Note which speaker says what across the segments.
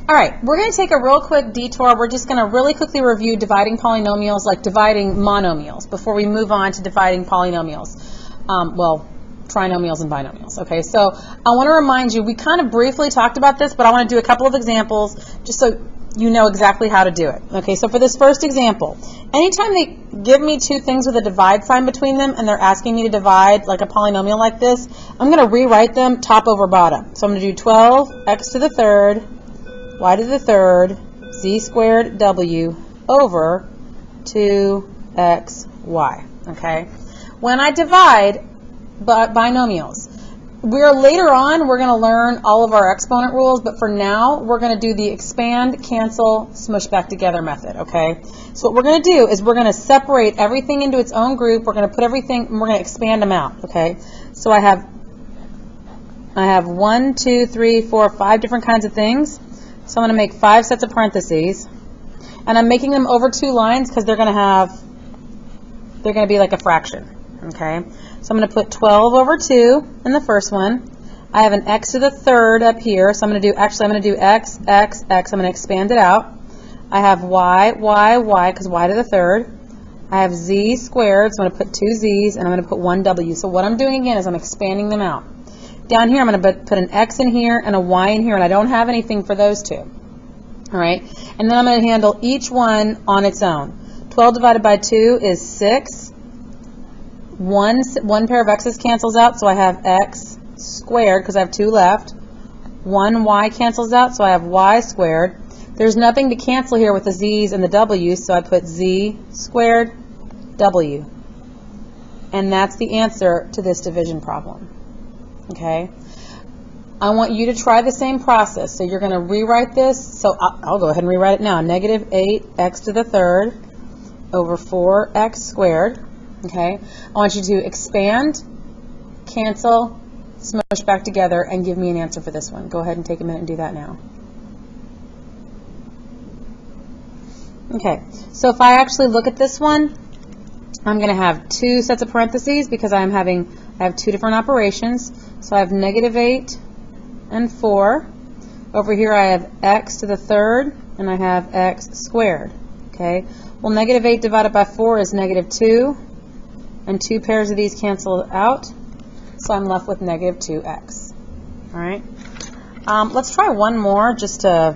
Speaker 1: All right, we're going to take a real quick detour. We're just going to really quickly review dividing polynomials, like dividing monomials, before we move on to dividing polynomials. Well, trinomials and binomials. Okay, so I want to remind you, we kind of briefly talked about this, but I want to do a couple of examples just so you know exactly how to do it. Okay, so for this first example, anytime they give me two things with a divide sign between them and they're asking me to divide like a polynomial like this, I'm going to rewrite them top over bottom. So I'm going to do 12 x to the third, y to the third, z squared w over 2xy. Okay, when I divide binomials, later on we're going to learn all of our exponent rules, but for now we're going to do the expand, cancel, smush back together method. Okay, so what we're going to do is we're going to separate everything into its own group. We're going to put everything and we're going to expand them out. Okay, so I have 1, 2, 3, 4, 5 different kinds of things. So I'm going to make 5 sets of parentheses, and I'm making them over 2 lines because they're going to be like a fraction. Okay, so I'm going to put 12 over 2 in the first one. I have an x to the third up here, so I'm going to do x, x, x. I'm going to expand it out. I have y, y, y, because y to the third. I have z squared, so I'm going to put 2 z's, and I'm going to put 1 w. So what I'm doing again is I'm expanding them out. Down here, I'm going to put an x in here and a y in here, and I don't have anything for those two. All right, and then I'm going to handle each one on its own. 12 divided by 2 is 6. One pair of x's cancels out, so I have x squared because I have 2 left. 1 y cancels out, so I have y squared. There's nothing to cancel here with the z's and the w's, so I put z squared w. And that's the answer to this division problem. Okay? I want you to try the same process. So you're going to rewrite this. So I'll go ahead and rewrite it now. Negative 8x to the third over 4x squared. Okay? I want you to expand, cancel, smush back together, and give me an answer for this one. Go ahead and take a minute and do that now. Okay, so if I actually look at this one, I'm going to have 2 sets of parentheses because I have 2 different operations. So I have negative 8 and 4. Over here I have x to the third, and I have x squared. Okay, well, negative 8 divided by 4 is negative 2. And 2 pairs of these cancel out, so I'm left with negative 2x. All right. Let's try one more just to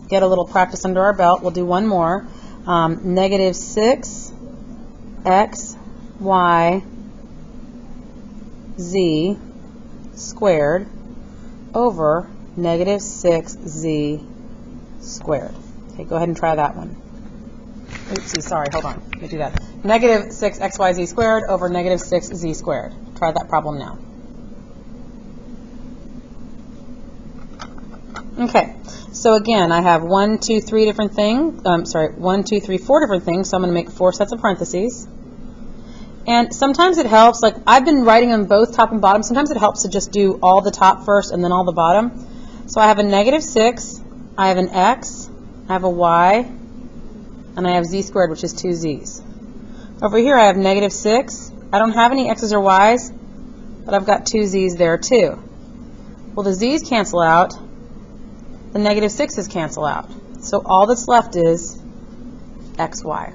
Speaker 1: get a little practice under our belt. We'll do one more. Negative 6x y z squared over negative 6z squared. Okay, go ahead and try that one. Oopsie, sorry, hold on. Let me do that. Negative 6xyz squared over negative 6z squared. Try that problem now. Okay, so again, I have 1, 2, 3 different things. 1, 2, 3, 4 different things, so I'm going to make 4 sets of parentheses. And sometimes it helps, like I've been writing them both top and bottom. Sometimes it helps to just do all the top first and then all the bottom. So I have a negative 6, I have an x, I have a y, and I have z squared, which is 2 z's. Over here I have negative 6. I don't have any x's or y's, but I've got 2 z's there too. Well, the z's cancel out, the negative 6's cancel out. So all that's left is xy.